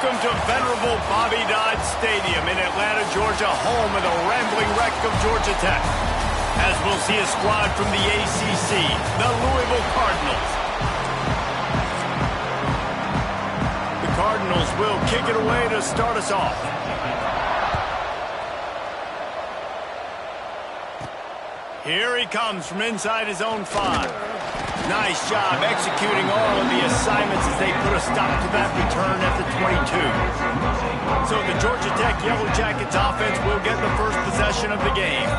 Welcome to venerable Bobby Dodd Stadium in Atlanta, Georgia, home of the rambling wreck of Georgia Tech. As we'll see a squad from the ACC, the Louisville Cardinals. The Cardinals will kick it away to start us off. Here he comes from inside his own 5. Nice job executing all of the assignments as they put a stop to that return at the 22. So the Georgia Tech Yellow Jackets offense will get the first possession of the game.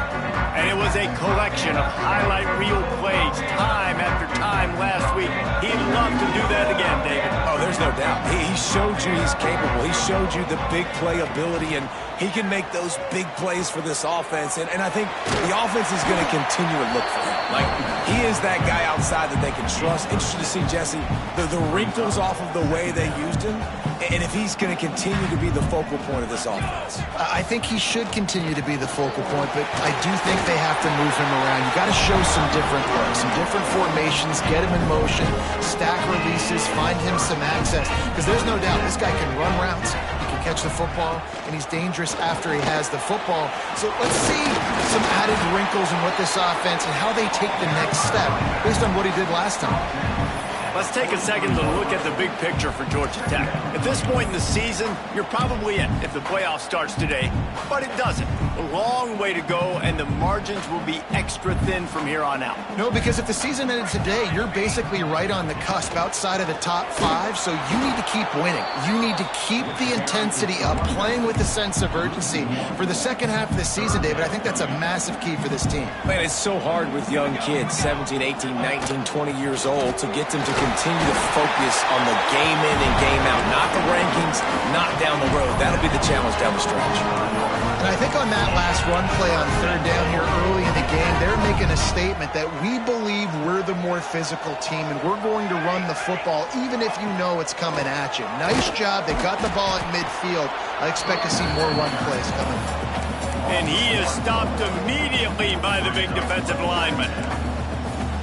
And it was a collection of highlight reel plays time after time last week. He'd love to do that again, David. Oh, there's no doubt. He showed you he's capable. He showed you the big play ability, and he can make those big plays for this offense. And I think the offense is going to continue to look for him. Like, he is that guy outside that they can trust. Interested to see, Jesse, the wrinkles off of the way they used him, and if he's going to continue to be the focal point of this offense. I think he should continue to be the focal point, but I do think they have to move him around. You got to show some different looks, some different formations, get him in motion, stack releases, find him some access. Because there's no doubt this guy can run routes, he can catch the football, and he's dangerous after he has the football. So let's see some added wrinkles in what this offense and how they take the next step based on what he did last time. Let's take a second to look at the big picture for Georgia Tech. At this point in the season, you're probably in if the playoff starts today, but it doesn't. A long way to go, and the margins will be extra thin from here on out. No, because if the season ended today, you're basically right on the cusp outside of the top 5, so you need to keep winning. You need to keep the intensity up, playing with a sense of urgency. For the second half of the season, David, I think that's a massive key for this team. Man, it's so hard with young kids, 17, 18, 19, 20 years old, to get them to continue to focus on the game in and game out, not the rankings, not down the road. That'll be the challenge down the stretch. And I think on that last run play on third down here early in the game, they're making a statement that we believe we're the more physical team and we're going to run the football even if you know it's coming at you. Nice job. They got the ball at midfield. I expect to see more run plays coming. And he is stopped immediately by the big defensive lineman.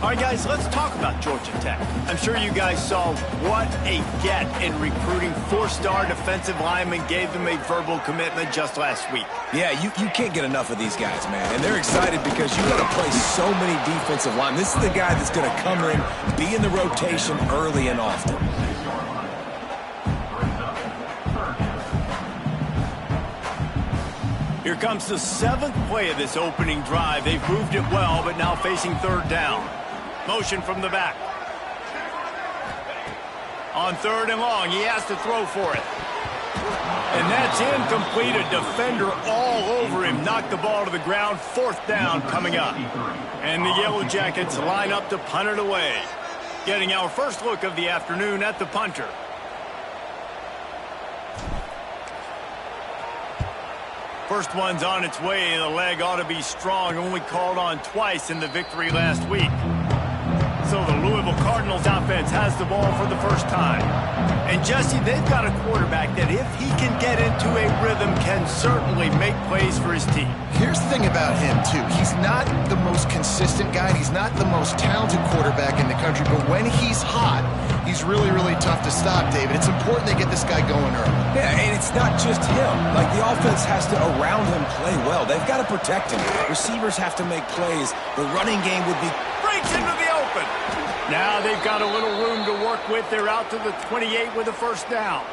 All right, guys, let's talk about Georgia Tech. I'm sure you guys saw what a get in recruiting. 4-star defensive linemen gave them a verbal commitment just last week. Yeah, you can't get enough of these guys, man. And they're excited because you've got to play so many defensive linemen. This is the guy that's going to come in, be in the rotation early and often. Here comes the 7th play of this opening drive. They've moved it well, but now facing third down. Motion from the back. On third and long, he has to throw for it. And that's incomplete. A defender all over him. Knocked the ball to the ground. 4th down coming up. And the Yellow Jackets line up to punt it away. Getting our first look of the afternoon at the punter. First one's on its way. The leg ought to be strong. Only called on twice in the victory last week. So the Louisville Cardinals offense has the ball for the first time. And Jesse, they've got a quarterback that if he can get into a rhythm can certainly make plays for his team. Here's the thing about him, too. He's not the most consistent guy. He's not the most talented quarterback in the country. But when he's hot, he's really, really tough to stop, David. It's important they get this guy going early. Yeah, and it's not just him. Like, the offense has to, around him, play well. They've got to protect him. Receivers have to make plays. The running game would be... Breaks into the open. Now they've got a little room to work with. They're out to the 28 with a first down.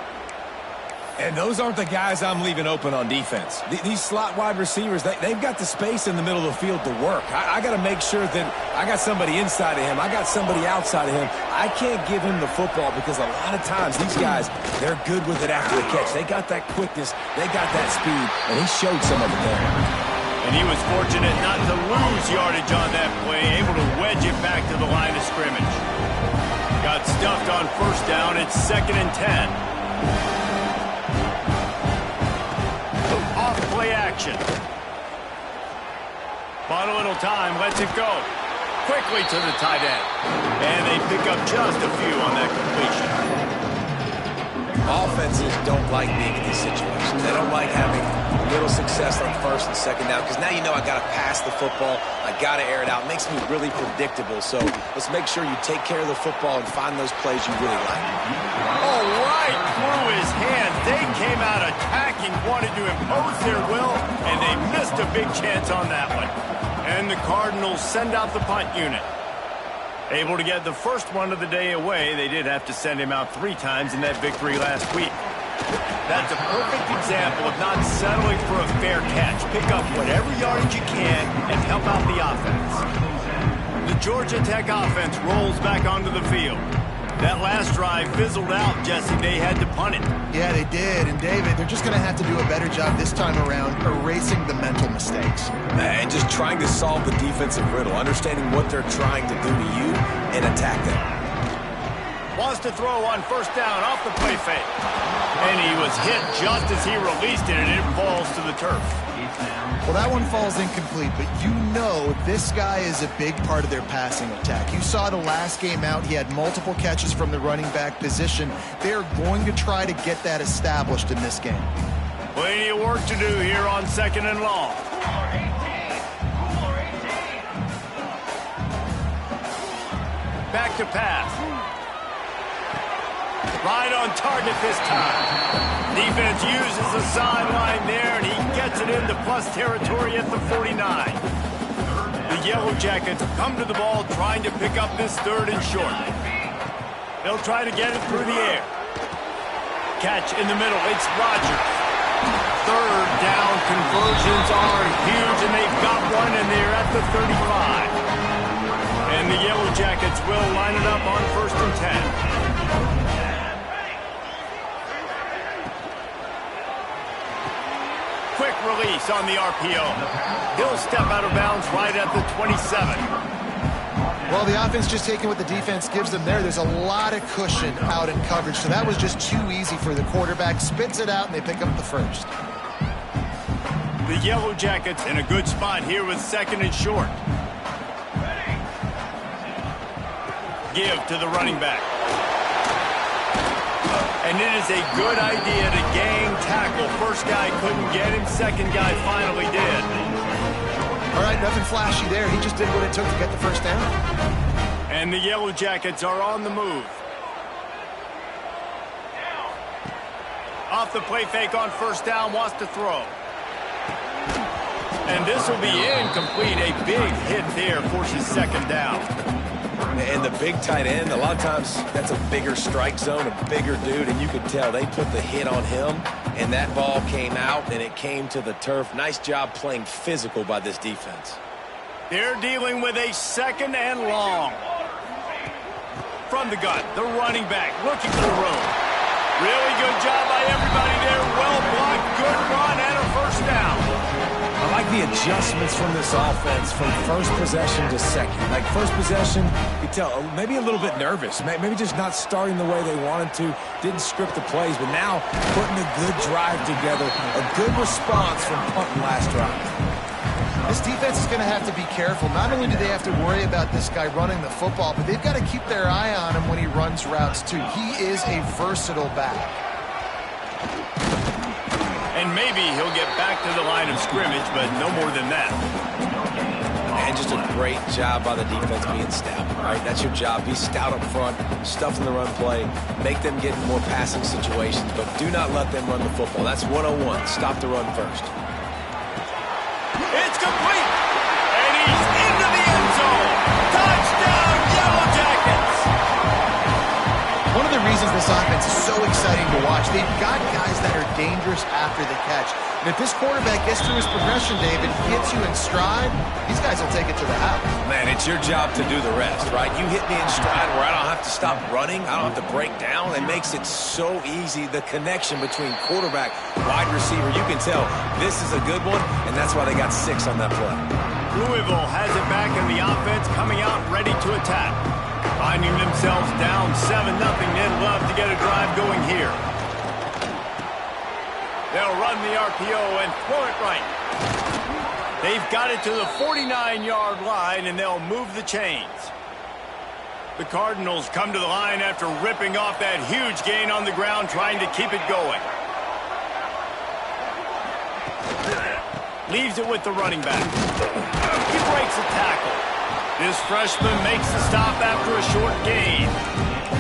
And those aren't the guys I'm leaving open on defense. These slot wide receivers, they've got the space in the middle of the field to work. I got to make sure that I got somebody inside of him. I got somebody outside of him. I can't give him the football because a lot of times these guys, they're good with it after the catch. They got that quickness. They got that speed. And he showed some of it there. And he was fortunate not to lose yardage on that play, able to wedge it back to the line of scrimmage. Got stuffed on first down. It's 2nd and 10. Off play action. Bought a little time, lets it go. Quickly to the tight end. And they pick up just a few on that completion. Offenses don't like being in these situations. They don't like having little success on first and second down, because now you know I got to pass the football. I got to air it out. It makes me really predictable. So let's make sure you take care of the football and find those plays you really like. Oh, right through his hands. They came out attacking, wanted to impose their will, and they missed a big chance on that one. And the Cardinals send out the punt unit. Able to get the first one of the day away. They did have to send him out 3 times in that victory last week. That's a perfect example of not settling for a fair catch. Pick up whatever yardage you can and help out the offense. The Georgia Tech offense rolls back onto the field. That last drive fizzled out, Jesse. They had to punt it. Yeah, they did. And, David, they're just going to have to do a better job this time around erasing the mental mistakes. And just trying to solve the defensive riddle, understanding what they're trying to do to you and attack them. Wants to throw on first down off the play fake. And he was hit just as he released it, and it falls to the turf. Well, that one falls incomplete, but you know this guy is a big part of their passing attack. You saw the last game out. He had multiple catches from the running back position. They're going to try to get that established in this game. Plenty of work to do here on 2nd and long. Back to pass. Right on target this time. Defense uses the sideline there, and he gets it into plus territory at the 49. The Yellow Jackets come to the ball trying to pick up this 3rd and short. They'll try to get it through the air. Catch in the middle. It's Rodgers. 3rd down conversions are huge, and they've got one, and they're at the 35. And the Yellow Jackets will line it up on 1st and 10. Quick release on the RPO. He'll step out of bounds right at the 27. Well, the offense just taking what the defense gives them there. There's a lot of cushion out in coverage, so that was just too easy for the quarterback. Spits it out, and they pick up the first. The Yellow Jackets in a good spot here with 2nd and short. Give to the running back. And it is a good idea to gang tackle. First guy couldn't get him. Second guy finally did. All right, nothing flashy there. He just did what it took to get the first down. And the Yellow Jackets are on the move. Off the play fake on first down, wants to throw. And this will be incomplete. A big hit there forces 2nd down. And the big tight end, a lot of times that's a bigger strike zone, a bigger dude, and you could tell they put the hit on him, and that ball came out, and it came to the turf. Nice job playing physical by this defense. They're dealing with a 2nd and long. From the gun, the running back looking for room. Really good job by everybody there. Well blocked, good run, and a first down. I like the adjustments from this offense from first possession to second. Like first possession, you tell maybe a little bit nervous, maybe just not starting the way they wanted to, didn't script the plays, but now putting a good drive together, a good response from punting last drive. This defense is going to have to be careful. Not only do they have to worry about this guy running the football, but they've got to keep their eye on him when he runs routes too. He is a versatile back. And maybe he'll get back to the line of scrimmage, but no more than that. And just a great job by the defense being stout. All right, that's your job. Be stout up front, stuff in the run play, make them get in more passing situations, but do not let them run the football. That's 101. Stop the run first. It's complete. And he's into the end zone. Touchdown, Yellow Jackets. One of the reasons this offense is so exciting to watch, they've got guys that are dangerous after the catch. And if this quarterback gets through his progression, David, gets you in stride, these guys will take it to the house. Man, it's your job to do the rest, right? You hit me in stride where I don't have to stop running. I don't have to break down. It makes it so easy, the connection between quarterback, wide receiver. You can tell this is a good one, and that's why they got 6 on that play. Louisville has it back in the offense, coming out ready to attack. Finding themselves down 7-0, they'd love to get a drive going here. They'll run the RPO and throw it right. They've got it to the 49-yard line, and they'll move the chains. The Cardinals come to the line after ripping off that huge gain on the ground, trying to keep it going. Leaves it with the running back. He breaks a tackle. This freshman makes the stop after a short gain.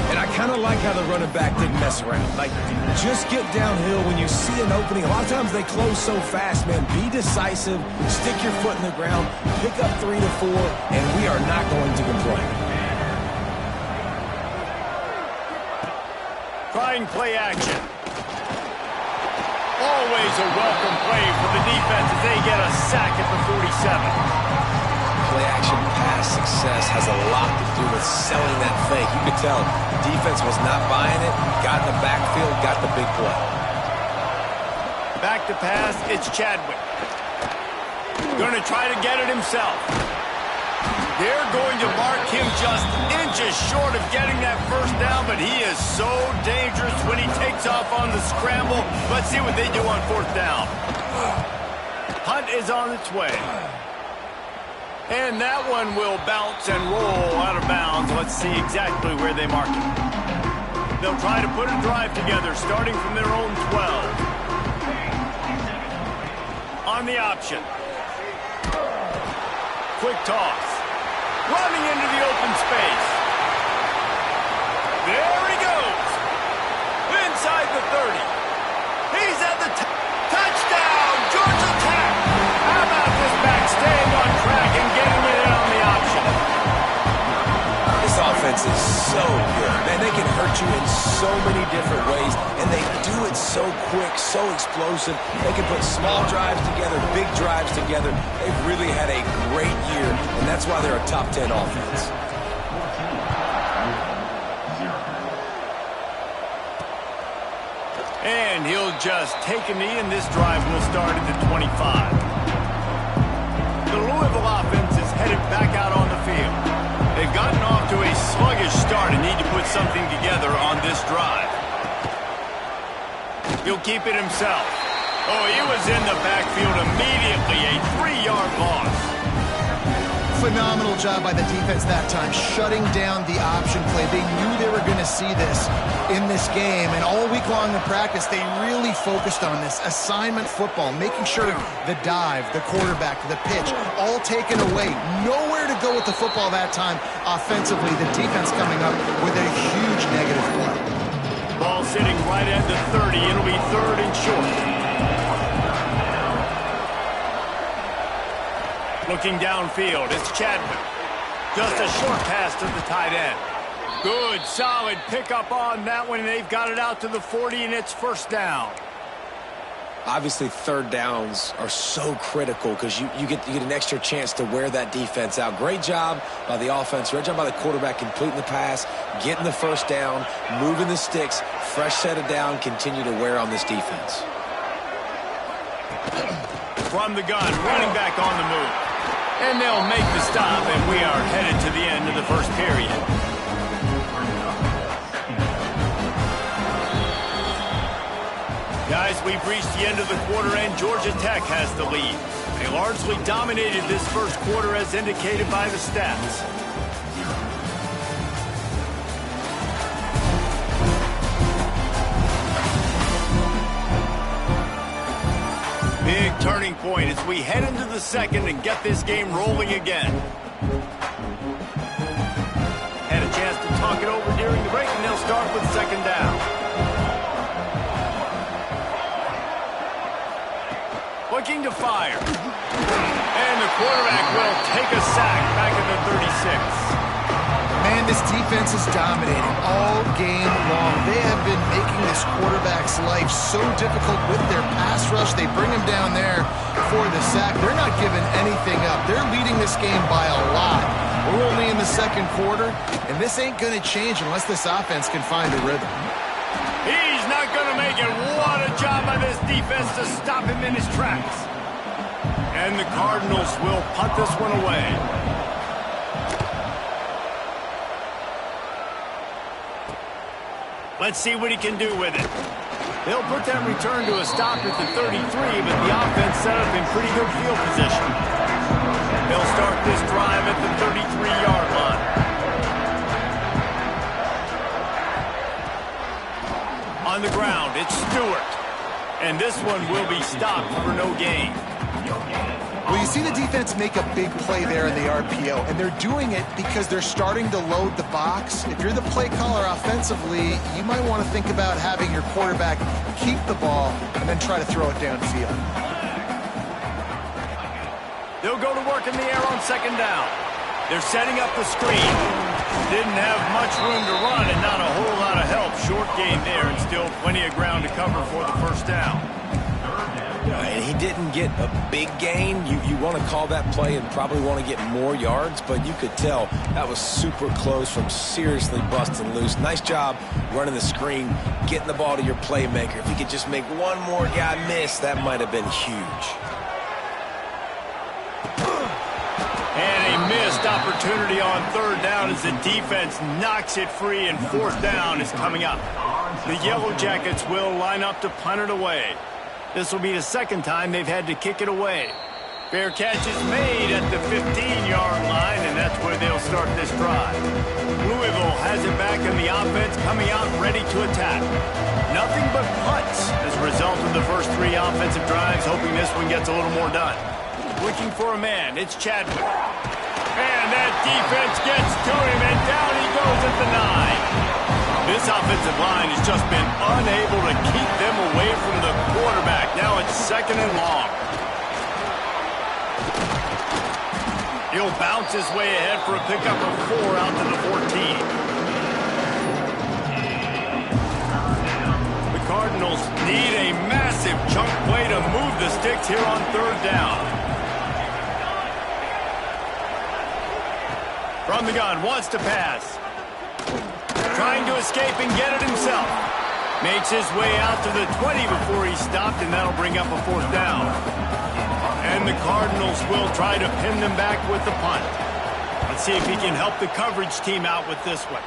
And I kind of like how the running back didn't mess around. Like, just get downhill when you see an opening. A lot of times they close so fast, man. Be decisive, stick your foot in the ground, pick up 3 to 4, and we are not going to complain. Trying play action. Always a welcome play for the defense as they get a sack at the 47. Play action pass success has a lot to do with selling that fake. You could tell the defense was not buying it, got in the backfield, got the big play. Back to pass, it's Chadwick. Going to try to get it himself. They're going to mark him just inches short of getting that first down, but he is so dangerous when he takes off on the scramble. Let's see what they do on 4th down. Hunt is on its way. And that one will bounce and roll out of bounds. Let's see exactly where they mark it. They'll try to put a drive together, starting from their own 12. On the option. Quick toss. Running into the open space. There he goes. Inside the 30. He's at the touchdown, Georgia Tech. How about this back staying on track and getting it in on the option? This offense is so good. Man, they can hurt you in so many different ways, and they do it so quick, so explosive. They can put small drives together, big drives together. They've really had a great year, and that's why they're a top 10 offense. And he'll just take a knee, and this drive will start at the 25. The Louisville offense is headed back out on the field. They've gotten off to a sluggish start and need to put something together on this drive. He'll keep it himself. Oh, he was in the backfield immediately, a 3-yard loss. Phenomenal job by the defense that time, shutting down the option play. They knew they were going to see this in this game, and all week long in practice, they really focused on this assignment football, making sure the dive, the quarterback, the pitch, all taken away. Nowhere to go with the football that time offensively. The defense coming up with a huge negative play. Ball sitting right at the 30. It'll be 3rd and short. Looking downfield, it's Chadwick. Just a short pass to the tight end. Good, solid pickup on that one. They've got it out to the 40, and it's 1st down. Obviously, 3rd downs are so critical because you get an extra chance to wear that defense out. Great job by the offense. Great job by the quarterback completing the pass, getting the 1st down, moving the sticks, fresh set of down, continue to wear on this defense. From the gun, running back on the move. And they'll make the stop, and we are headed to the end of the 1st period. Guys, we've reached the end of the quarter, and Georgia Tech has the lead. They largely dominated this 1st quarter as indicated by the stats. Big turning point as we head into the 2nd and get this game rolling again. Had a chance to talk it over during the break, and they'll start with 2nd down. Looking to fire. And the quarterback will take a sack back at the 36. Man, this defense is dominating all game long. They have been making this quarterback's life so difficult with their pass rush. They bring him down there for the sack. They're not giving anything up. They're leading this game by a lot. We're only in the 2nd quarter, and this ain't going to change unless this offense can find a rhythm. He's not going to make it. What a job by this defense to stop him in his tracks. And the Cardinals will punt this one away. Let's see what he can do with it. They'll put that return to a stop at the 33, but the offense set up in pretty good field position. They'll start this drive at the 33-yard line. On the ground, it's Stewart. And this one will be stopped for no gain. see the defense make a big play there in the RPO, and they're doing it because they're starting to load the box. If you're the play caller offensively, you might want to think about having your quarterback keep the ball and then try to throw it downfield. They'll go to work in the air on second down. They're setting up the screen. Didn't have much room to run and not a whole lot of help. Short gain there and still plenty of ground to cover for the first down. And he didn't get a big gain. You want to call that play and probably want to get more yards, but you could tell that was super close from seriously busting loose. Nice job running the screen, getting the ball to your playmaker. If he could just make one more guy miss, that might have been huge. And a missed opportunity on third down as the defense knocks it free, and fourth down is coming up. The Yellow Jackets will line up to punt it away. This will be the second time they've had to kick it away. Fair catch is made at the 15-yard line, and that's where they'll start this drive. Louisville has it back in the offense, coming out ready to attack. Nothing but punts as a result of the first three offensive drives, hoping this one gets a little more done. Looking for a man, it's Chadwick. And that defense gets to him, and down he goes at the 9. This offensive line has just been unable to keep them away from the quarterback. Now it's second and long. He'll bounce his way ahead for a pickup of 4 out to the 14. The Cardinals need a massive chunk play to move the sticks here on third down. From the gun, wants to pass. Trying to escape and get it himself. Makes his way out to the 20 before he's stopped, and that'll bring up a fourth down. And the Cardinals will try to pin them back with the punt. Let's see if he can help the coverage team out with this one.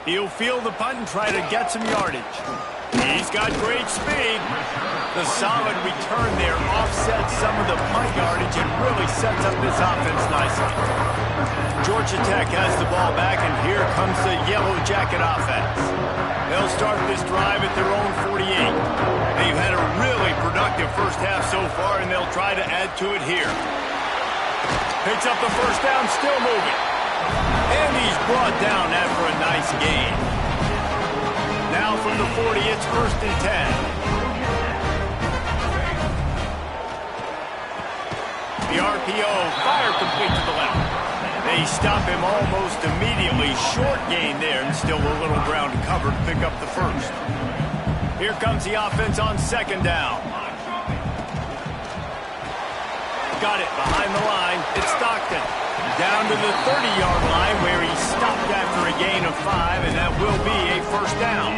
He'll field the punt and try to get some yardage. He's got great speed. The solid return there offsets some of the punt yardage and really sets up this offense nicely. Georgia Tech has the ball back, and here comes the Yellow Jacket offense. They'll start this drive at their own 48. They've had a really productive first half so far, and they'll try to add to it here. Picks up the first down, still moving. And he's brought down after a nice gain. Now from the 40, it's first and 10. The RPO, fire complete to the left. They stop him almost immediately. Short gain there, and still a little ground to cover to pick up the first. Here comes the offense on second down. Got it behind the line. It's Stockton. Down to the 30-yard line where he stopped after a gain of 5, and that will be a first down.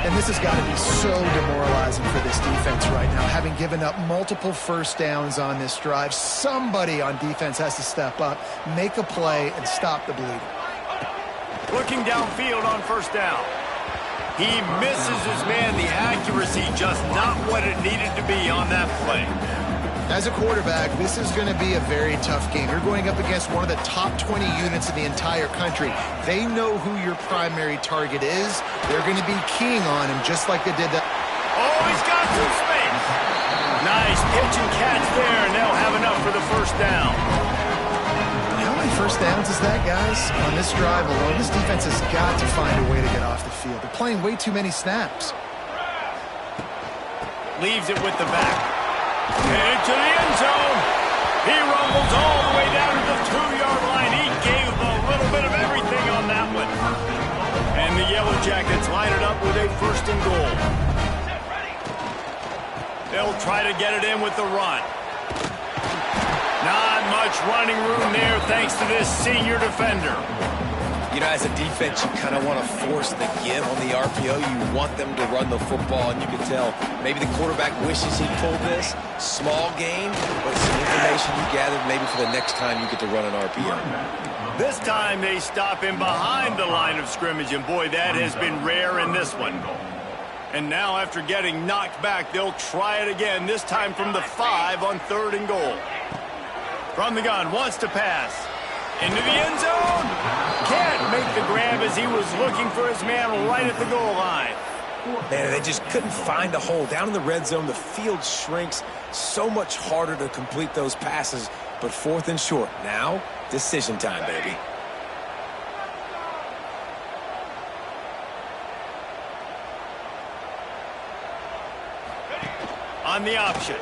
And this has got to be so demoralizing for this defense right now. Having given up multiple first downs on this drive, somebody on defense has to step up, make a play, and stop the bleeding. Looking downfield on first down. He misses his man. The accuracy just not what it needed to be on that play. As a quarterback, this is going to be a very tough game. You're going up against one of the top 20 units in the entire country. They know who your primary target is. They're going to be keying on him just like they did that. Oh, he's got some space. Nice pitch and catch there, and they'll have enough for the first down. How many first downs is that, guys? On this drive alone, this defense has got to find a way to get off the field. They're playing way too many snaps. Leaves it with the back. Into the end zone. He rumbles all the way down to the 2-yard line. He gave a little bit of everything on that one. And the Yellow Jackets line it up with a first and goal. They'll try to get it in with the run. Not much running room there thanks to this senior defender. You know, as a defense, you kind of want to force the give on the RPO. You want them to run the football, and you can tell maybe the quarterback wishes he pulled this. Small gain, but some information you gathered maybe for the next time you get to run an RPO. This time they stop him behind the line of scrimmage, and boy, that has been rare in this one. And now after getting knocked back, they'll try it again, this time from the 5 on third and goal. From the gun, wants to pass. Into the end zone. Can't make the grab as he was looking for his man right at the goal line. Man, they just couldn't find a hole. Down in the red zone, the field shrinks. So much harder to complete those passes, but 4th and short. Now, decision time, baby. On the option.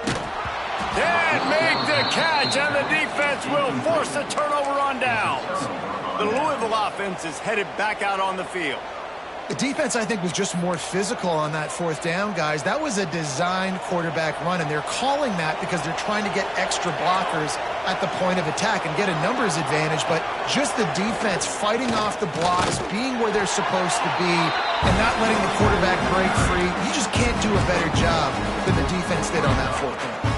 Can't make the catch, and the defense will force a turnover on downs. The Louisville offense is headed back out on the field. The defense, I think, was just more physical on that 4th down, guys. That was a designed quarterback run, and they're calling that because they're trying to get extra blockers at the point of attack and get a numbers advantage, but just the defense fighting off the blocks, being where they're supposed to be, and not letting the quarterback break free. You just can't do a better job than the defense did on that 4th down.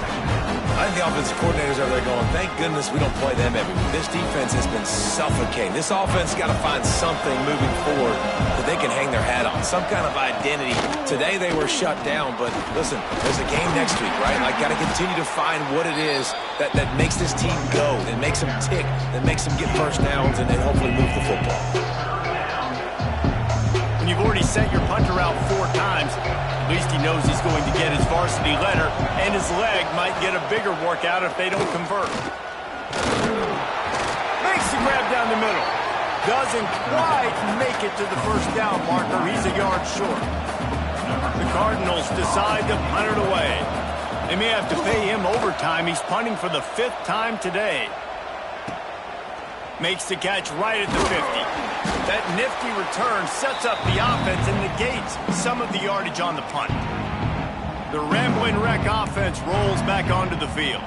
I think the offensive coordinators are there going, thank goodness we don't play them every week. This defense has been suffocating. This offense got to find something moving forward that they can hang their hat on, some kind of identity. Today they were shut down, but listen, there's a game next week, right? I got to continue to find what it is that makes this team go, that makes them tick, that makes them get first downs, and then hopefully move the football. When you've already sent your punter out 4 times, at least he knows he's going to get his varsity letter, and his leg might get a bigger workout if they don't convert. Makes the grab down the middle. Doesn't quite make it to the first down marker. He's a yard short. The Cardinals decide to punt it away. They may have to pay him overtime. He's punting for the 5th time today. Makes the catch right at the 50. That nifty return sets up the offense and negates some of the yardage on the punt. The Rambling Wreck offense rolls back onto the field.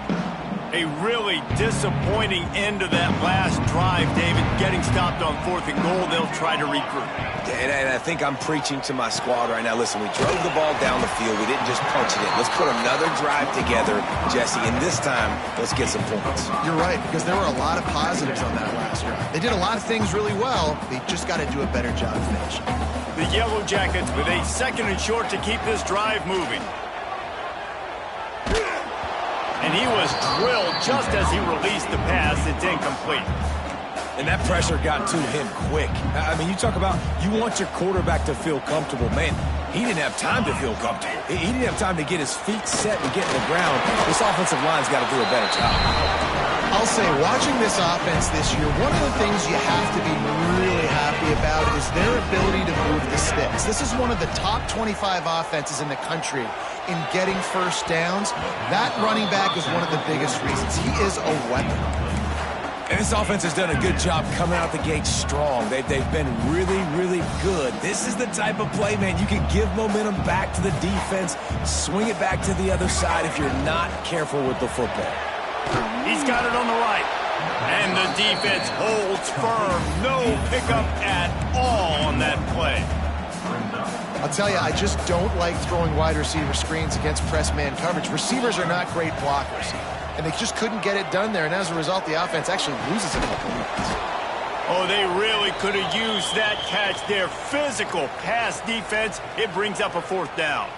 A really disappointing end to that last drive, David. Getting stopped on 4th and goal, they'll try to regroup. And I think I'm preaching to my squad right now. Listen, we drove the ball down the field. We didn't just punch it in. Let's put another drive together, Jesse, and this time, let's get some points. You're right, because there were a lot of positives on that last drive. They did a lot of things really well. They just got to do a better job finishing. The Yellow Jackets with a 2nd and short to keep this drive moving. And he was drilled just as he released the pass. It's incomplete. And that pressure got to him quick. I mean, you talk about you want your quarterback to feel comfortable. Man, he didn't have time to feel comfortable. He didn't have time to get his feet set and get in the ground. This offensive line's got to do a better job. I'll say, watching this offense this year, one of the things you have to be really happy about is their ability to move the sticks. This is one of the top 25 offenses in the country in getting first downs. That running back is one of the biggest reasons. He is a weapon. And this offense has done a good job coming out the gate strong. They've been really, really good. This is the type of play, man, you can give momentum back to the defense, swing it back to the other side if you're not careful with the football. He's got it on the right. And the defense holds firm. No pickup at all on that play. I'll tell you, I just don't like throwing wide receiver screens against press man coverage. Receivers are not great blockers, and they just couldn't get it done there, and as a result, the offense actually loses a couple of yards. Oh, they really could have used that catch there. Physical pass defense. It brings up a 4th down.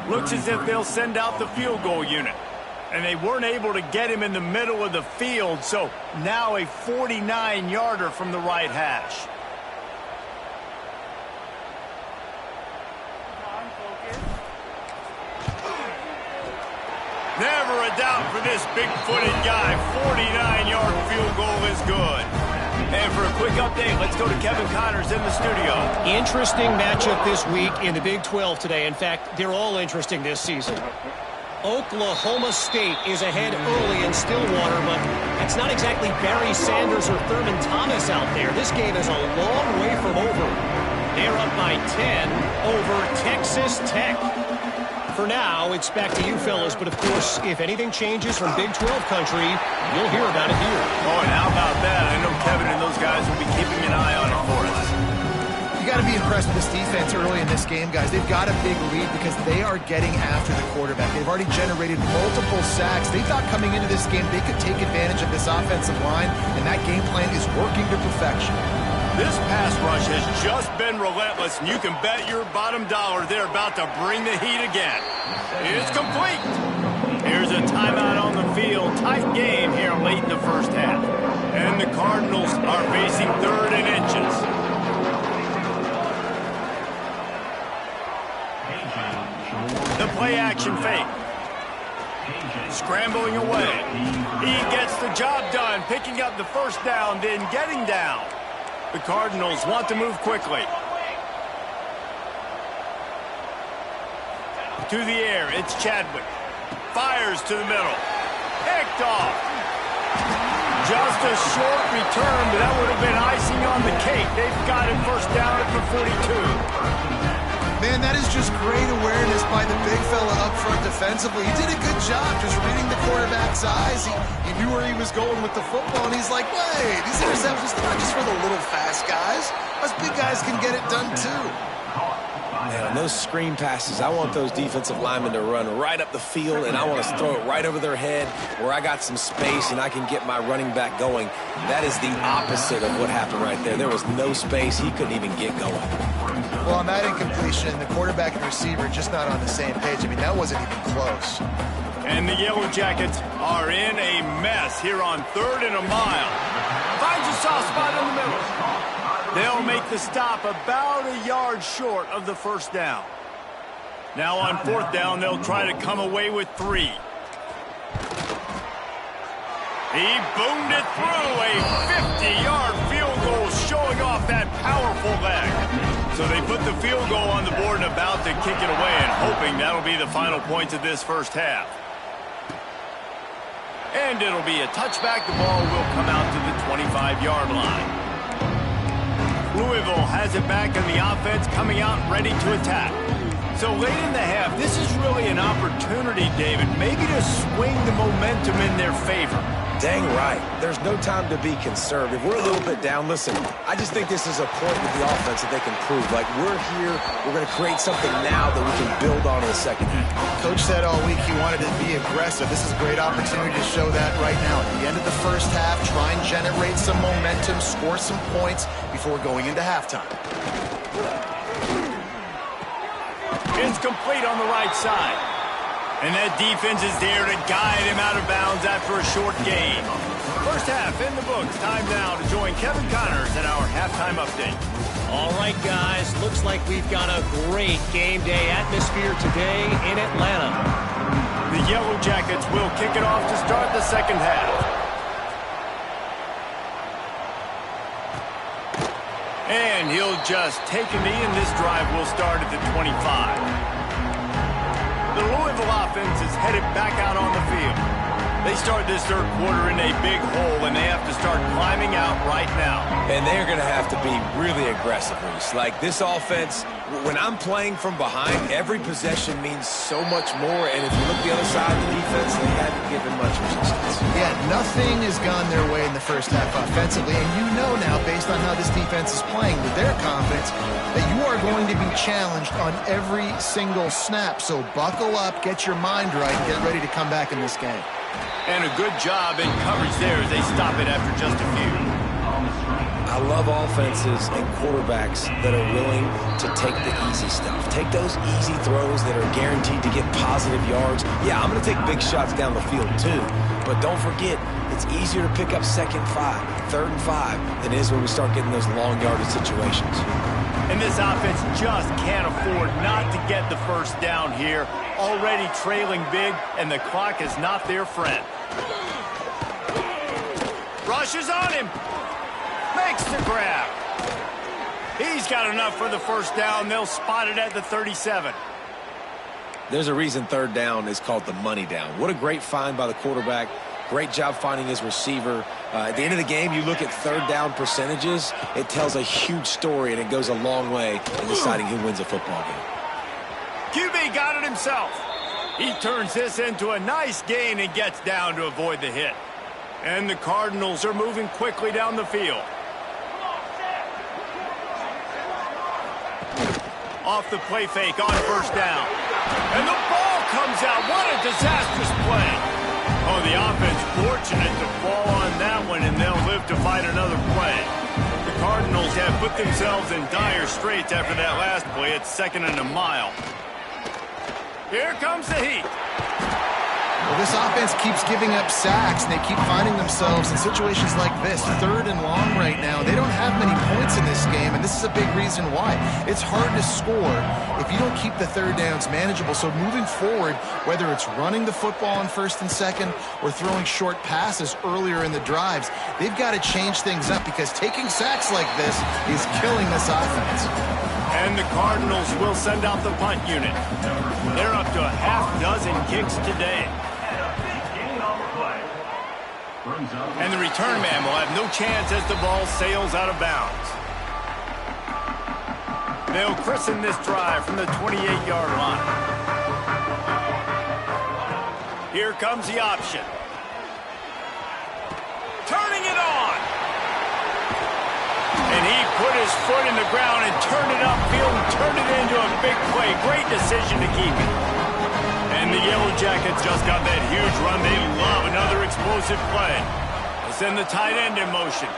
Looks as if they'll send out the field goal unit. And they weren't able to get him in the middle of the field, so now a 49-yarder from the right hash. Never a doubt for this big-footed guy. 49-yard field goal is good. And for a quick update, let's go to Kevin Connors in the studio. Interesting matchup this week in the Big 12 today. In fact, they're all interesting this season. Oklahoma State is ahead early in Stillwater, but it's not exactly Barry Sanders or Thurman Thomas out there. This game is a long way from over. They're up by 10 over Texas Tech. For now, it's back to you fellas, but of course, if anything changes from Big 12 country, you'll hear about it here. Oh, and how about that? I know Kevin and those guys will be keeping an eye on it for us. You got to be impressed with this defense early in this game, guys. They've got a big lead because they are getting after the quarterback. They've already generated multiple sacks. They thought coming into this game they could take advantage of this offensive line, and that game plan is working to perfection. This pass rush has just been relentless, and you can bet your bottom dollar they're about to bring the heat again. It's complete. Here's a timeout on the field. Tight game here late in the first half. And the Cardinals are facing 3rd and inches. play-action fake. Scrambling away. He gets the job done, picking up the first down, then getting down. The Cardinals want to move quickly. To the air, it's Chadwick. Fires to the middle. Picked off. Just a short return, but that would have been icing on the cake. They've got it first down at the 42. Man, that is just great awareness by the big fella up front defensively. He did a good job just reading the quarterback's eyes. He knew where he was going with the football, and he's like, wait, these interceptions are not just for the little fast guys. Us big guys can get it done too. Man, on those screen passes, I want those defensive linemen to run right up the field, and I want to throw it right over their head where I got some space and I can get my running back going. That is the opposite of what happened right there. There was no space. He couldn't even get going. Well, on that incompletion, the quarterback and receiver just not on the same page. I mean, that wasn't even close. And the Yellow Jackets are in a mess here on 3rd and a mile. Finds a soft spot in the middle. They'll make the stop about a yard short of the first down. Now on 4th down, they'll try to come away with 3. He boomed it through a 50-yard field goal, showing off that powerful leg. So they put the field goal on the board and about to kick it away, and hoping that'll be the final points of this first half. And it'll be a touchback. The ball will come out to the 25-yard line. Louisville has it back in the offense, coming out ready to attack. So late in the half, this is really an opportunity, David, maybe to swing the momentum in their favor. Dang right. There's no time to be conservative. We're a little bit down. Listen, I just think this is a point with the offense that they can prove. Like, we're here, we're going to create something now that we can build on in the second half. Coach said all week he wanted to be aggressive. This is a great opportunity to show that right now. At the end of the first half, try and generate some momentum, score some points before going into halftime. It's complete on the right side. And that defense is there to guide him out of bounds after a short gain. First half in the books. Time now to join Kevin Connors in our halftime update. All right, guys. Looks like we've got a great game day atmosphere today in Atlanta. The Yellow Jackets will kick it off to start the second half. And he'll just take a knee, and this drive will start at the 25. The Louisville offense is headed back out on the field. They start this third quarter in a big hole, and they have to start climbing out right now. And they're going to have to be really aggressive, Reese. Like, this offense, when I'm playing from behind, every possession means so much more. And if you look the other side of the defense, they haven't given much resistance. Yeah, nothing has gone their way in the first half offensively. And you know now, based on how this defense is playing with their confidence, that you are going to be challenged on every single snap. So buckle up, get your mind right, and get ready to come back in this game. And a good job in coverage there as they stop it after just a few. I love offenses and quarterbacks that are willing to take the easy stuff. Take those easy throws that are guaranteed to get positive yards. Yeah, I'm going to take big shots down the field too. But don't forget, it's easier to pick up 2nd and 5, 3rd and 5 than it is when we start getting those long yardage situations. And this offense just can't afford not to get the first down here. Already trailing big, and the clock is not their friend. Rushes on him. Makes the grab. He's got enough for the first down. They'll spot it at the 37. There's a reason 3rd down is called the money down. What a great find by the quarterback. Great job finding his receiver. At the end of the game, you look at 3rd down percentages. It tells a huge story, and it goes a long way in deciding who wins a football game. QB got it himself. He turns this into a nice gain and gets down to avoid the hit. And the Cardinals are moving quickly down the field. Off the play fake on first down. And the ball comes out. What a disastrous play. Oh, the offense fortunate to fall on that one, and they'll live to fight another play. The Cardinals have put themselves in dire straits after that last play. It's 2nd and a mile. Here comes the heat. Well, this offense keeps giving up sacks, and they keep finding themselves in situations like this, 3rd and long right now. They don't have many points in this game, and this is a big reason why. It's hard to score if you don't keep the 3rd downs manageable. So moving forward, whether it's running the football on 1st and 2nd or throwing short passes earlier in the drives, they've got to change things up because taking sacks like this is killing this offense. And the Cardinals will send out the punt unit. They're up to a half-dozen kicks today. And the return man will have no chance as the ball sails out of bounds. They'll christen this drive from the 28-yard line. Here comes the option. Turning it on. And he put his foot in the ground and turned it upfield and turned it into a big play. Great decision to keep it. And the Yellow Jackets just got that huge run. They love another explosive play. They send the tight end in motion.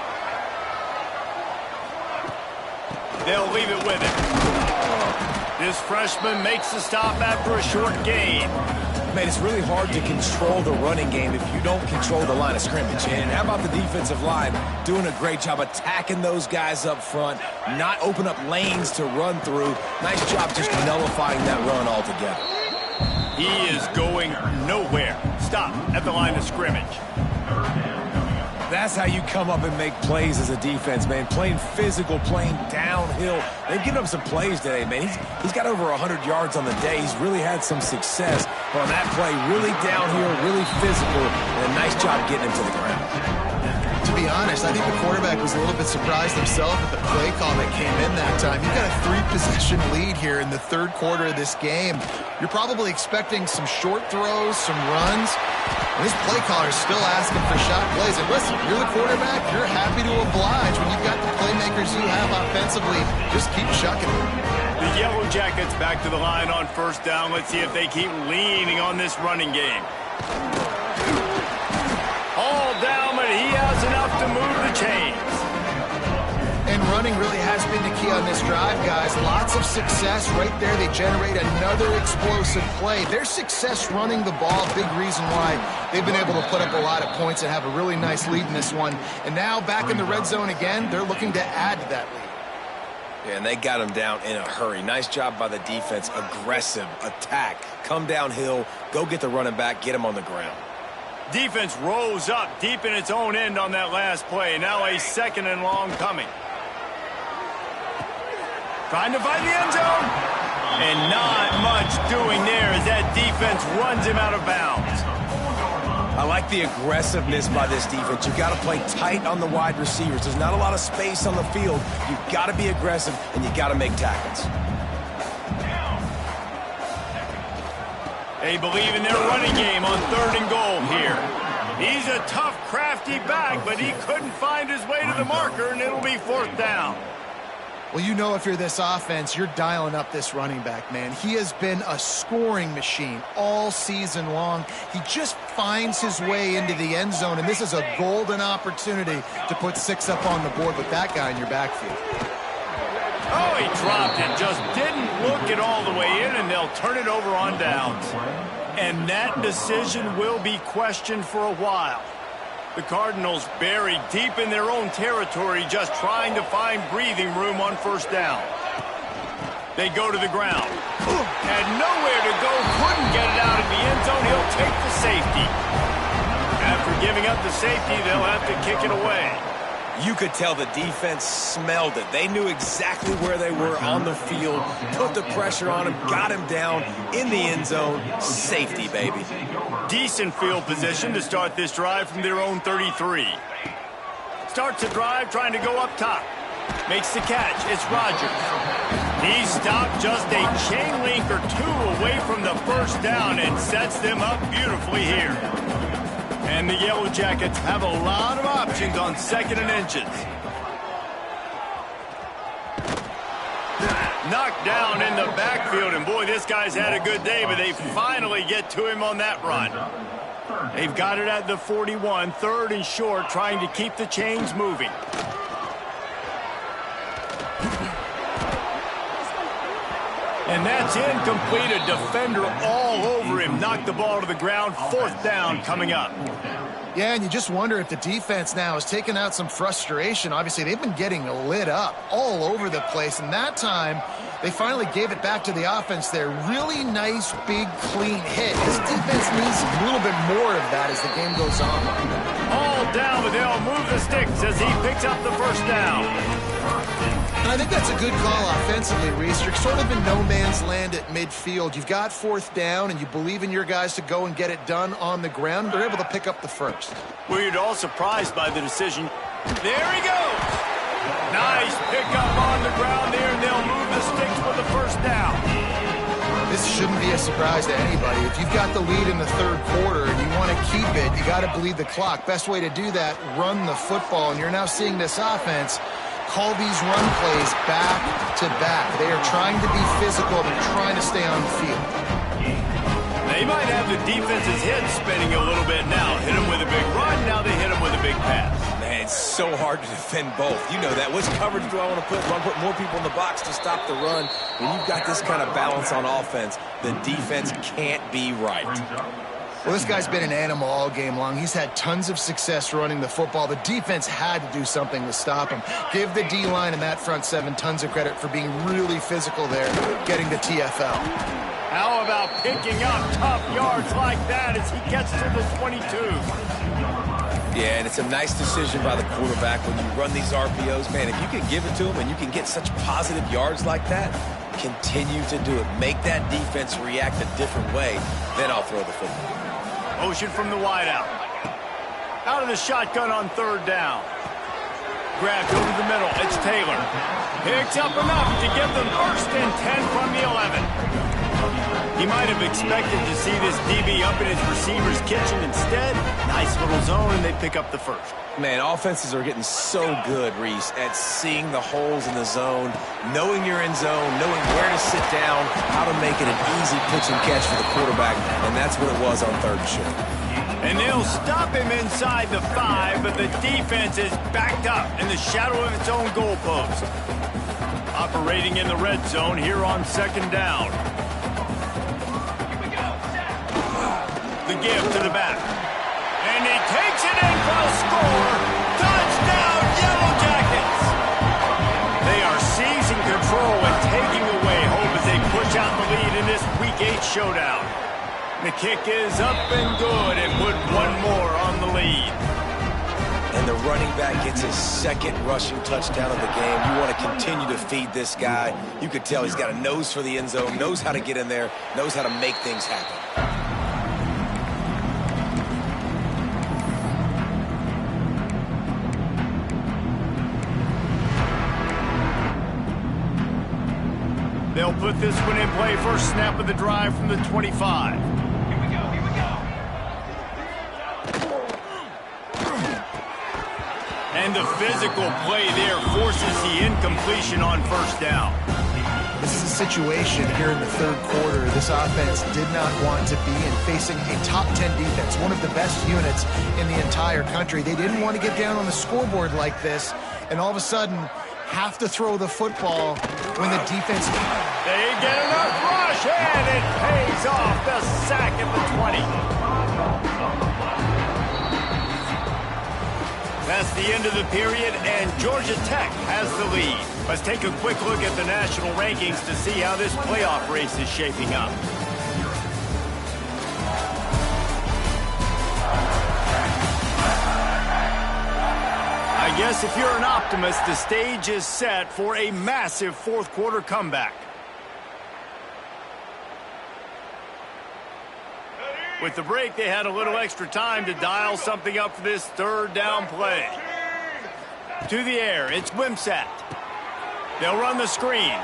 They'll leave it with him. This freshman makes the stop after a short gain. Man, it's really hard to control the running game if you don't control the line of scrimmage. And how about the defensive line doing a great job attacking those guys up front, not open up lanes to run through. Nice job just nullifying that run altogether. He is going nowhere. Stop at the line of scrimmage. That's how you come up and make plays as a defense, man. Playing physical, playing downhill. They've given up some plays today, man. He's got over 100 yards on the day. He's really had some success. But on that play, really downhill, really physical, and a nice job getting him to the ground. To be honest, I think the quarterback was a little bit surprised himself at the play call that came in that time. You've got a 3-possession lead here in the 3rd quarter of this game. You're probably expecting some short throws, some runs. And this play caller is still asking for shot plays. And listen, you're the quarterback. You're happy to oblige when you've got the playmakers you have offensively. Just keep chucking it. The Yellow Jackets back to the line on 1st down. Let's see if they keep leaning on this running game. All down, but he has enough to move the chains. And running really has been the key on this drive, guys. Lots of success right there. They generate another explosive play. Their success running the ball, big reason why they've been able to put up a lot of points and have a really nice lead in this one. And now back in the red zone again, they're looking to add to that lead. Yeah, and they got him down in a hurry. Nice job by the defense. Aggressive attack. Come downhill. Go get the running back. Get him on the ground. Defense rose up deep in its own end on that last play. Now a 2nd and long coming. Trying to find the end zone. And not much doing there as that defense runs him out of bounds. I like the aggressiveness by this defense. You've got to play tight on the wide receivers. There's not a lot of space on the field. You've got to be aggressive, and you've got to make tackles. They believe in their running game on 3rd and goal here. He's a tough, crafty back, but he couldn't find his way to the marker, and it'll be 4th down. Well, you know if you're this offense, you're dialing up this running back, man. He has been a scoring machine all season long. He just finds his way into the end zone, and this is a golden opportunity to put 6 up on the board with that guy in your backfield. Oh, he dropped it. Just didn't look it all the way in, and they'll turn it over on downs. And that decision will be questioned for a while. The Cardinals buried deep in their own territory, just trying to find breathing room on 1st down. They go to the ground. Had nowhere to go, couldn't get it out of the end zone. He'll take the safety. After giving up the safety, they'll have to kick it away. You could tell the defense smelled it. They knew exactly where they were on the field, put the pressure on him, got him down in the end zone. Safety, baby. Decent field position to start this drive from their own 33. Starts the drive trying to go up top. Makes the catch. It's Rodgers. He stopped just a chain link or 2 away from the 1st down and sets them up beautifully here. And the Yellow Jackets have a lot of options on 2nd and inches. Knocked down in the backfield, and boy, this guy's had a good day, but they finally get to him on that run. They've got it at the 41, 3rd and short, trying to keep the chains moving. And that's incomplete. A defender all over him. Knocked the ball to the ground. 4th down coming up. Yeah, and you just wonder if the defense now has taken out some frustration. Obviously, they've been getting lit up all over the place. And that time, they finally gave it back to the offense there. Really nice, big, clean hit. This defense needs a little bit more of that as the game goes on. All down, but they'll move the sticks as he picks up the 1st down. And I think that's a good call offensively, Reese. You're sort of in no man's land at midfield. You've got 4th down, and you believe in your guys to go and get it done on the ground. They're able to pick up the 1st. Were you all surprised by the decision? There he goes! Nice pickup on the ground there, and they'll move the sticks for the 1st down. This shouldn't be a surprise to anybody. If you've got the lead in the 3rd quarter and you want to keep it, you got to bleed the clock. Best way to do that, run the football. And you're now seeing this offense call these run plays back to back. They are trying to be physical. They're trying to stay on the field. They might have the defense's head spinning a little bit now. Hit him with a big run, now they hit him with a big pass. Man, it's so hard to defend both. You know that. Which coverage do I want to put? Do I put more people in the box to stop the run? When you've got this kind of balance on offense, the defense can't be right. Well, this guy's been an animal all game long. He's had tons of success running the football. The defense had to do something to stop him. Give the D-line and that front 7 tons of credit for being really physical there, getting the TFL. How about picking up tough yards like that as he gets to the 22? Yeah, and it's a nice decision by the quarterback when you run these RPOs. Man, if you can give it to him and you can get such positive yards like that, continue to do it. Make that defense react a different way, then I'll throw the football. Motion from the wideout. Out of the shotgun on 3rd down. Grabbed over the middle. It's Taylor. Picks up enough to give them 1st and 10 from the 11. He might have expected to see this DB up in his receiver's kitchen. Instead, nice little zone, and they pick up the 1st. Man, offenses are getting so good, Reese, at seeing the holes in the zone, knowing you're in zone, knowing where to sit down, how to make it an easy pitch and catch for the quarterback, and that's what it was on 3rd and short. And they'll stop him inside the 5, but the defense is backed up in the shadow of its own goalpost. Operating in the red zone here on 2nd down. The give to the back. And he takes it in for a score. Touchdown, Yellow Jackets! They are seizing control and taking away hope as they push out the lead in this Week 8 showdown. The kick is up and good and put one more on the lead. And the running back gets his 2nd rushing touchdown of the game. You want to continue to feed this guy. You could tell he's got a nose for the end zone, knows how to get in there, knows how to make things happen. They'll put this one in play. 1st snap of the drive from the 25. And the physical play there forces the incompletion on 1st down. This is a situation here in the 3rd quarter this offense did not want to be in, facing a top 10 defense, one of the best units in the entire country. They didn't want to get down on the scoreboard like this, and all of a sudden have to throw the football when the defense... They get enough rush, and it pays off. The sack at the 20. That's the end of the period, and Georgia Tech has the lead. Let's take a quick look at the national rankings to see how this playoff race is shaping up. I guess if you're an optimist, the stage is set for a massive 4th quarter comeback. With the break, they had a little extra time to dial something up for this 3rd down play. To the air, it's Wimsatt. They'll run the screen.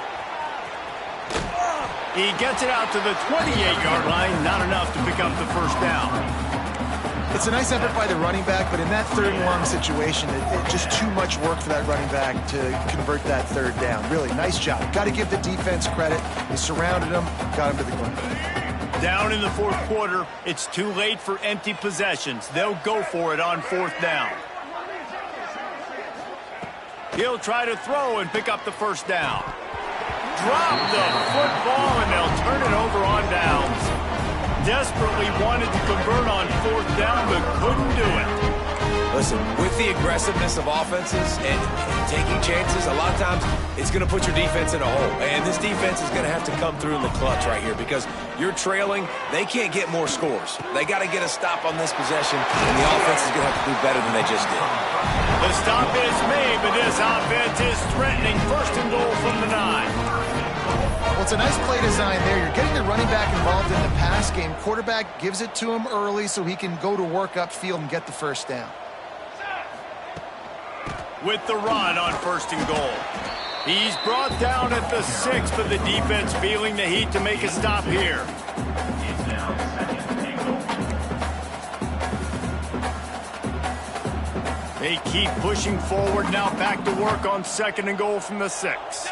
He gets it out to the 28-yard line, not enough to pick up the 1st down. It's a nice effort by the running back, but in that 3rd and long situation, it's just too much work for that running back to convert that 3rd down. Really, nice job. Got to give the defense credit. They surrounded him, got him to the ground. Down in the 4th quarter, it's too late for empty possessions. They'll go for it on 4th down. He'll try to throw and pick up the 1st down. drop the football, and they'll turn it over on downs. Desperately wanted to convert on 4th down, but couldn't do it. Listen, with the aggressiveness of offenses and taking chances, a lot of times it's going to put your defense in a hole. And this defense is going to have to come through in the clutch right here because you're trailing. They can't get more scores. They got to get a stop on this possession, and the offense is going to have to do better than they just did. The stop is made, but this offense is threatening. 1st and goal from the 9. Well, it's a nice play design there. You're getting the running back involved in the pass game. Quarterback gives it to him early so he can go to work upfield and get the 1st down. With the run on 1st and goal. He's brought down at the 6, but the defense feeling the heat to make a stop here. They keep pushing forward now, back to work on 2nd and goal from the 6.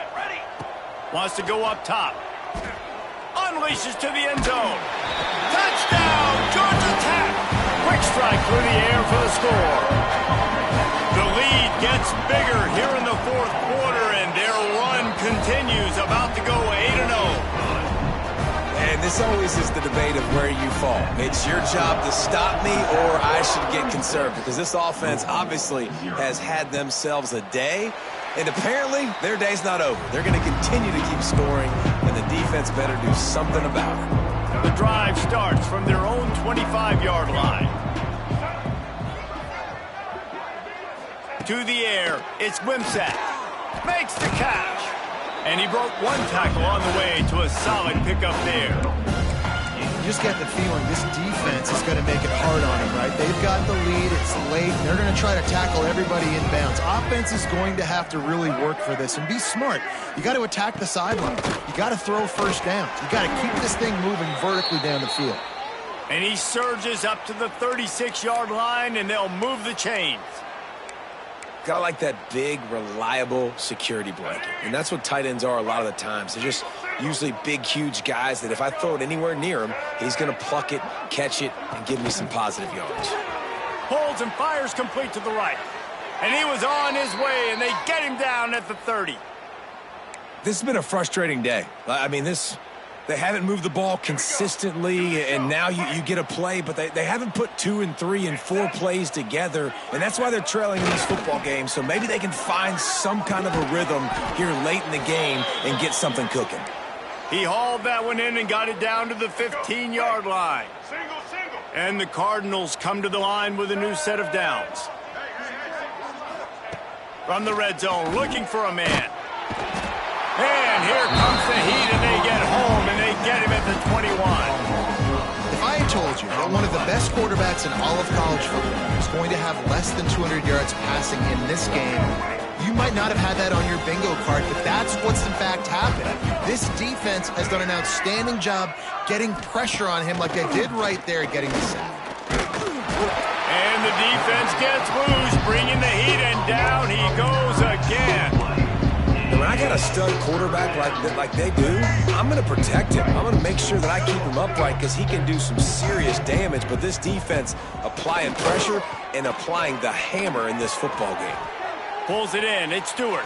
Wants to go up top. Unleashes to the end zone. Touchdown, Georgia Tech! Quick strike through the air for the score. The lead gets bigger here in the 4th quarter, and their run continues, about to go 8-0. And this always is the debate of where you fall. It's your job to stop me, or I should get conservative, because this offense obviously has had themselves a day, and apparently their day's not over. They're going to continue to keep scoring, and the defense better do something about it. The drive starts from their own 25-yard line. To the air, it's Wimsatt. Makes the catch. And he broke 1 tackle on the way to a solid pickup there. You just get the feeling this defense is going to make it hard on him, right? They've got the lead. It's late. They're going to try to tackle everybody inbounds. Offense is going to have to really work for this and be smart. You got to attack the sideline. You got to throw 1st down. You got to keep this thing moving vertically down the field. And he surges up to the 36-yard line, and they'll move the chains. Got like that big, reliable security blanket. And that's what tight ends are a lot of the times. They're just usually big, huge guys that if I throw it anywhere near him, he's going to pluck it, catch it, and give me some positive yards. Holds and fires complete to the right. And he was on his way, and they get him down at the 30. This has been a frustrating day. I mean, they haven't moved the ball consistently, and now you get a play, but they haven't put 2 and 3 and 4 plays together, and that's why they're trailing in these football games. So maybe they can find some kind of a rhythm here late in the game and get something cooking. He hauled that one in and got it down to the 15-yard line. And the Cardinals come to the line with a new set of downs. From the red zone, looking for a man. And here comes the heat, and they get home, and they get him at the 21. If I had told you that one of the best quarterbacks in all of college football is going to have less than 200 yards passing in this game, you might not have had that on your bingo card, but that's what's in fact happened. This defense has done an outstanding job getting pressure on him like they did right there, getting the sack. And the defense gets loose, bringing the heat, and down he goes again. When I got a stud quarterback like they do, I'm going to protect him. I'm going to make sure that I keep him upright because he can do some serious damage. But this defense applying pressure and applying the hammer in this football game. Pulls it in. It's Stewart.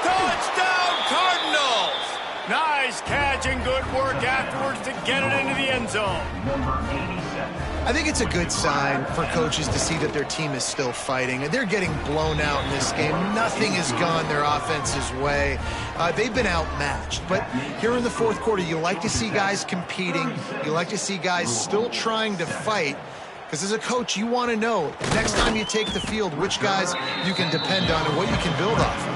Touchdown, Cardinals! Nice catch and good work afterwards to get it into the end zone. I think it's a good sign for coaches to see that their team is still fighting. They're getting blown out in this game. Nothing has gone their offense's way. They've been outmatched. But here in the 4th quarter, you like to see guys competing. You like to see guys still trying to fight. Because as a coach, you want to know next time you take the field which guys you can depend on and what you can build off of.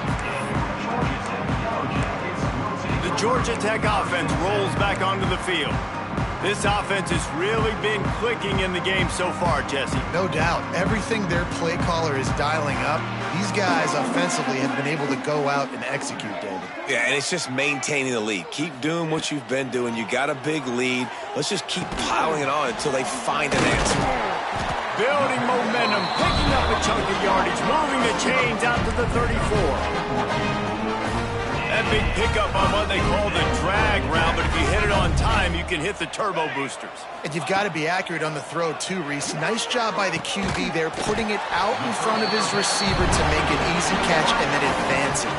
The Georgia Tech offense rolls back onto the field. This offense has really been clicking in the game so far, Jesse. No doubt. Everything their play caller is dialing up, these guys offensively have been able to go out and execute, David. Yeah, and it's just maintaining the lead. Keep doing what you've been doing. You got a big lead. Let's just keep piling it on until they find an answer. Building momentum, picking up a chunk of yardage, moving the chains out to the 34. That big pickup on what they call the drag route, but if you hit it on time, you can hit the turbo boosters. And you've got to be accurate on the throw, too, Reese. Nice job by the QB there, putting it out in front of his receiver to make an easy catch and then advancing.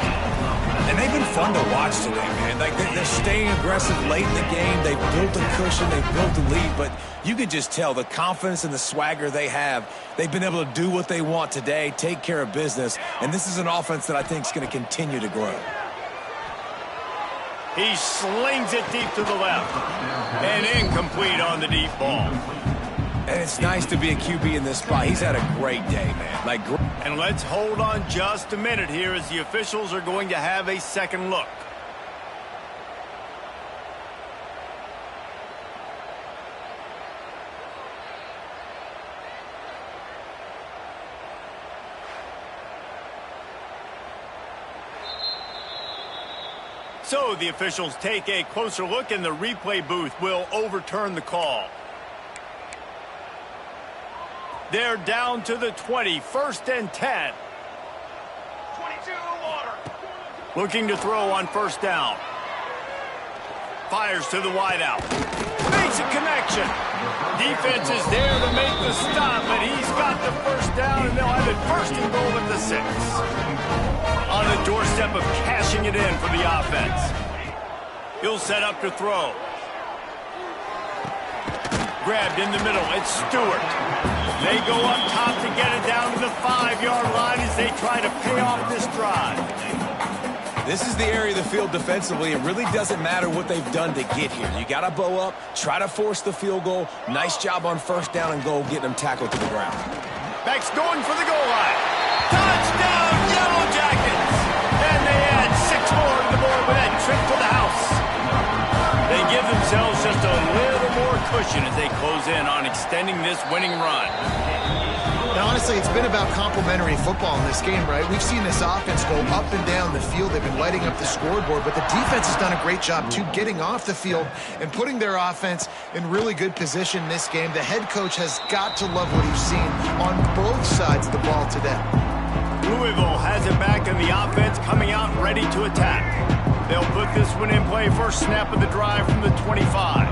And they've been fun to watch today, man. Like, they're staying aggressive late in the game. They've built a cushion. They've built a lead. But you could just tell the confidence and the swagger they have. They've been able to do what they want today, take care of business. And this is an offense that I think is going to continue to grow. He slings it deep to the left. And incomplete on the deep ball. And it's nice to be a QB in this spot. He's had a great day, man. And let's hold on just a minute here as the officials are going to have a second look. So the officials take a closer look, and the replay booth will overturn the call. They're down to the 20, 1st and 10. 22 water. Looking to throw on first down. Fires to the wideout. Makes a connection. Defense is there to make the stop, but he's got the first down, and they'll have it 1st and goal at the 6. On the doorstep of cashing it in for the offense. He'll set up to throw. Grabbed in the middle. It's Stewart. They go up top to get it down to the 5-yard line as they try to pay off this drive. This is the area of the field defensively. It really doesn't matter what they've done to get here. You got to bow up, try to force the field goal. Nice job on first down and goal, getting them tackled to the ground. Back's going for the goal line. Touchdown, Yellow Jackets! And they add 6 more to the board with that trip to the house. They give themselves just a little more cushion as they close in on extending this winning run. And honestly, it's been about complementary football in this game, right? We've seen this offense go up and down the field. They've been lighting up the scoreboard, but the defense has done a great job, too, getting off the field and putting their offense in really good position in this game. The head coach has got to love what he's seen on both sides of the ball today. Louisville has it back, and the offense coming out ready to attack. They'll put this one in play. First snap of the drive from the 25.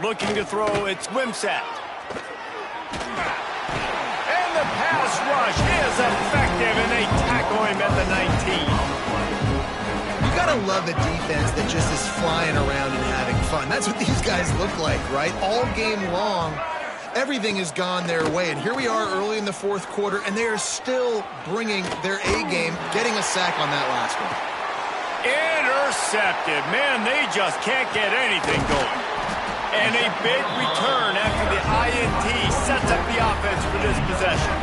Looking to throw, it's Wimsatt. And the pass rush is effective, and they tackle him at the 19. You gotta love a defense that just is flying around and having fun. That's what these guys look like, right? All game long, everything has gone their way. And here we are early in the 4th quarter, and they are still bringing their A game, getting a sack on that last one. Intercepted. Man, they just can't get anything going. And a big return after the INT sets up the offense for this possession.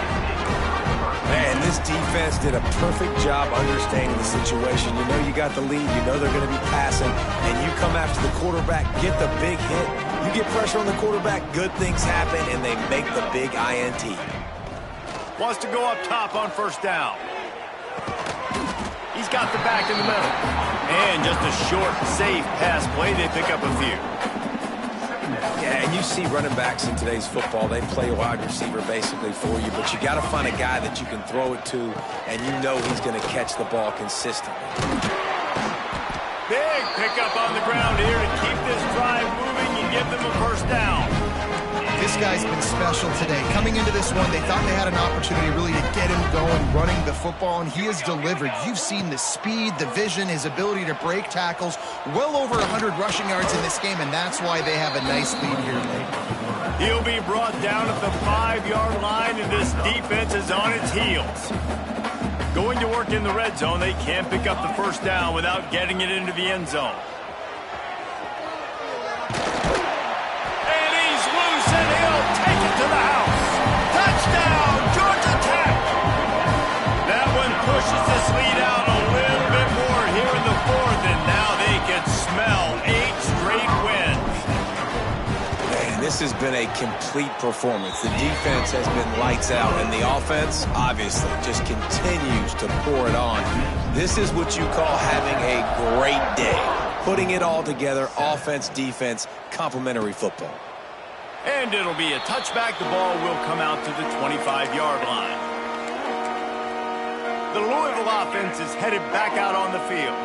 Man, this defense did a perfect job understanding the situation. You know you got the lead. You know they're going to be passing. And you come after the quarterback, get the big hit. You get pressure on the quarterback, good things happen, and they make the big INT. Wants to go up top on first down. He's got the back in the middle. And just a short, safe pass play. They pick up a few. Yeah, and you see running backs in today's football, they play wide receiver basically for you, but you got to find a guy that you can throw it to, and you know he's going to catch the ball consistently. Big pickup on the ground here to keep this drive moving and give them a first down. This guy's been special today. Coming into this one, they thought they had an opportunity really to get him going, running the football, and he has delivered. You've seen the speed, the vision, his ability to break tackles, well over 100 rushing yards in this game, and that's why they have a nice lead here late. He'll be brought down at the 5-yard line, and this defense is on its heels. Going to work in the red zone, they can't pick up the first down without getting it into the end zone. Take it to the house. Touchdown, Georgia Tech. That one pushes this lead out a little bit more here in the 4th, and now they can smell 8 straight wins. Man, this has been a complete performance. The defense has been lights out, and the offense, obviously, just continues to pour it on. This is what you call having a great day. Putting it all together, offense, defense, complementary football. And it'll be a touchback. The ball will come out to the 25-yard line. The Louisville offense is headed back out on the field.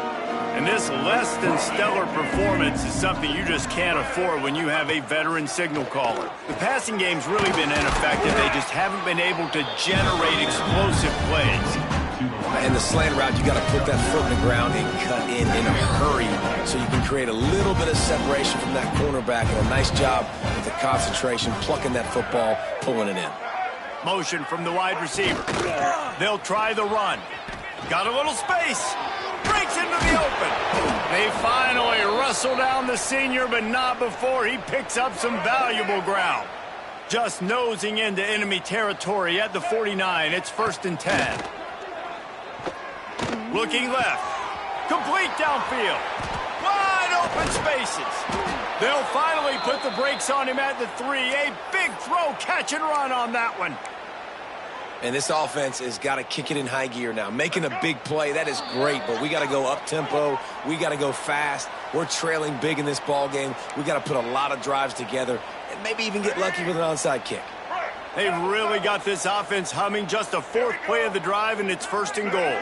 And this less than stellar performance is something you just can't afford when you have a veteran signal caller. The passing game's really been ineffective. They just haven't been able to generate explosive plays. In the slant route, you got to put that foot in the ground and cut in a hurry so you can create a little bit of separation from that cornerback, and a nice job with the concentration, plucking that football, pulling it in. Motion from the wide receiver. They'll try the run. Got a little space. Breaks into the open. They finally wrestle down the senior, but not before he picks up some valuable ground. Just nosing into enemy territory at the 49. It's 1st and 10. Looking left. Complete downfield. Wide open spaces. They'll finally put the brakes on him at the 3. A big throw, catch and run on that one. And this offense has got to kick it in high gear now. Making a big play, that is great, but we got to go up-tempo. We got to go fast. We're trailing big in this ball game. We got to put a lot of drives together and maybe even get lucky with an onside kick. They've really got this offense humming. Just a 4th play of the drive, and it's 1st and goal.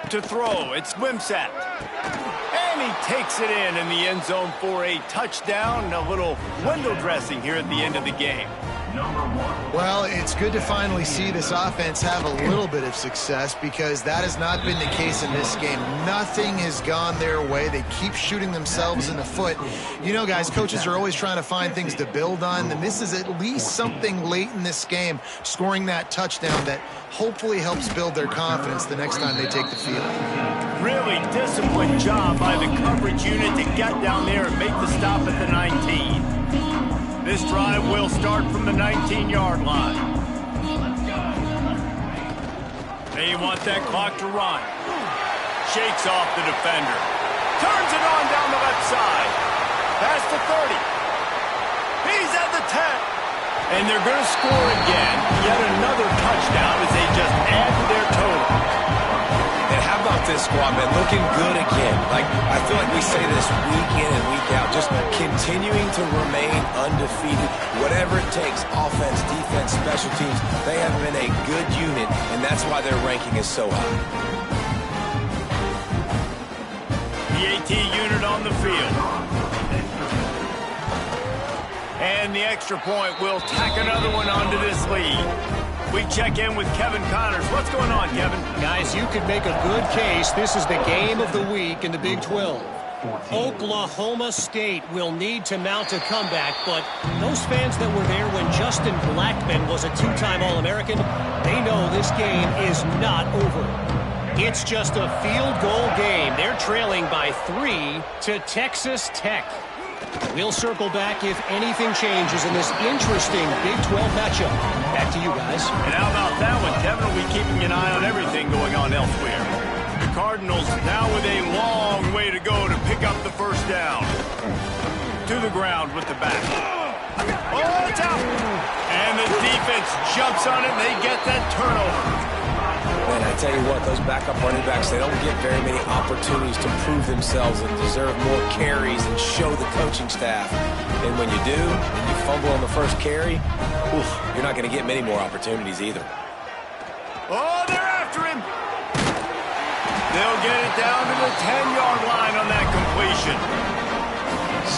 To throw, it's Wimsatt. And he takes it in the end zone for a touchdown. A little window dressing here at the end of the game. Well, it's good to finally see this offense have a little bit of success, because that has not been the case in this game. Nothing has gone their way. They keep shooting themselves in the foot. You know, guys, coaches are always trying to find things to build on, and this is at least something late in this game, scoring that touchdown that hopefully helps build their confidence the next time they take the field. Really disciplined job by the coverage unit to get down there and make the stop at the 19. This drive will start from the 19-yard line. They want that clock to run. Shakes off the defender. Turns it on down the left side. Past the 30. He's at the 10. And they're going to score again. Yet another touchdown as they just add to their total. And how about this squad, man? Looking good again. Like, I feel like we say this week in and week out, just continuing to remain undefeated. Whatever it takes, offense, defense, special teams, they have been a good unit, and that's why their ranking is so high. The AT unit on the field. And the extra point will tack another one onto this lead. We check in with Kevin Connors. What's going on, Kevin? Guys, you could make a good case. This is the game of the week in the Big 12. Oklahoma State will need to mount a comeback, but those fans that were there when Justin Blackmon was a 2-time All-American, they know this game is not over. It's just a field goal game. They're trailing by 3 to Texas Tech. We'll circle back if anything changes in this interesting Big 12 matchup. Back to you guys. And how about that one? Kevin will be keeping an eye on everything going on elsewhere. The Cardinals now with a long way to go to pick up the first down. To the ground with the back. Oh, it's out! And the defense jumps on it, and they get that turnover. Man, I tell you what, those backup running backs, they don't get very many opportunities to prove themselves and deserve more carries and show the coaching staff. And when you do, and you fumble on the first carry, you're not going to get many more opportunities either. Oh, they're after him. They'll get it down to the 10-yard line on that completion.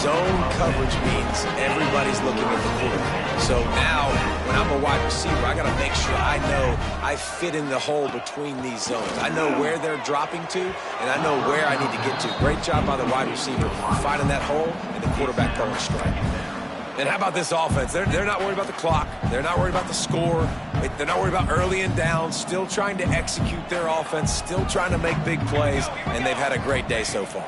Zone coverage means everybody's looking at the quarterback. So now, when I'm a wide receiver, I got to make sure I know I fit in the hole between these zones. I know where they're dropping to, and I know where I need to get to. Great job by the wide receiver finding that hole, and the quarterback throwing a strike. And how about this offense? They're not worried about the clock. They're not worried about the score. They're not worried about early and down. Still trying to execute their offense. Still trying to make big plays, and they've had a great day so far.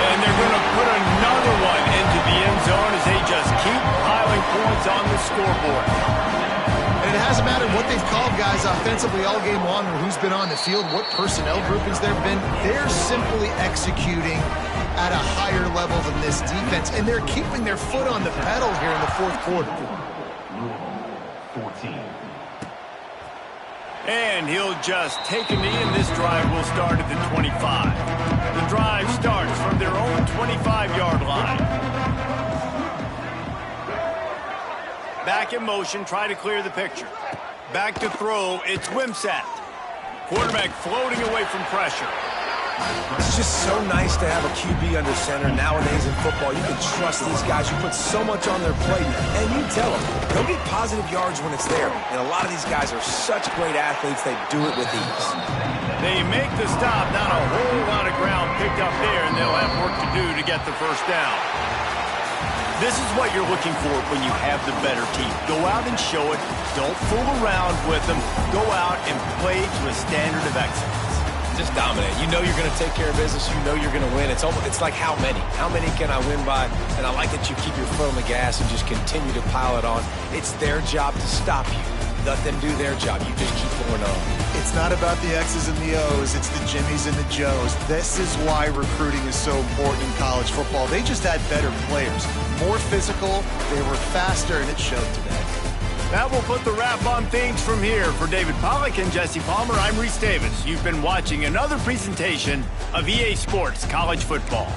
And they're going to put another one into the end zone as they just keep piling points on the scoreboard. And it hasn't mattered what they've called, guys, offensively all game long, or who's been on the field, what personnel groupings there have been. They're simply executing at a higher level than this defense, and they're keeping their foot on the pedal here in the fourth quarter. And he'll just take a knee, and this drive will start at the 25. The drive starts from their own 25-yard line. Back in motion, try to clear the picture. Back to throw, it's Wimsatt. Quarterback floating away from pressure. It's just so nice to have a QB under center nowadays in football. You can trust these guys. You put so much on their plate, and you tell them they'll get positive yards when it's there. And a lot of these guys are such great athletes, they do it with ease. They make the stop, not a whole lot of ground picked up there, and they'll have work to do to get the first down. This is what you're looking for when you have the better team. Go out and show it. Don't fool around with them. Go out and play to a standard of excellence. Just dominate. You know you're going to take care of business. You know you're going to win. It's like how many? How many can I win by? And I like that you keep your foot on the gas and just continue to pile it on. It's their job to stop you. Let them do their job. You just keep going on. It's not about the X's and the O's. It's the Jimmies and the Joes. This is why recruiting is so important in college football. They just had better players, more physical. They were faster, and it showed today. That will put the wrap on things from here. For David Pollack and Jesse Palmer, I'm Reese Davis. You've been watching another presentation of EA Sports College Football.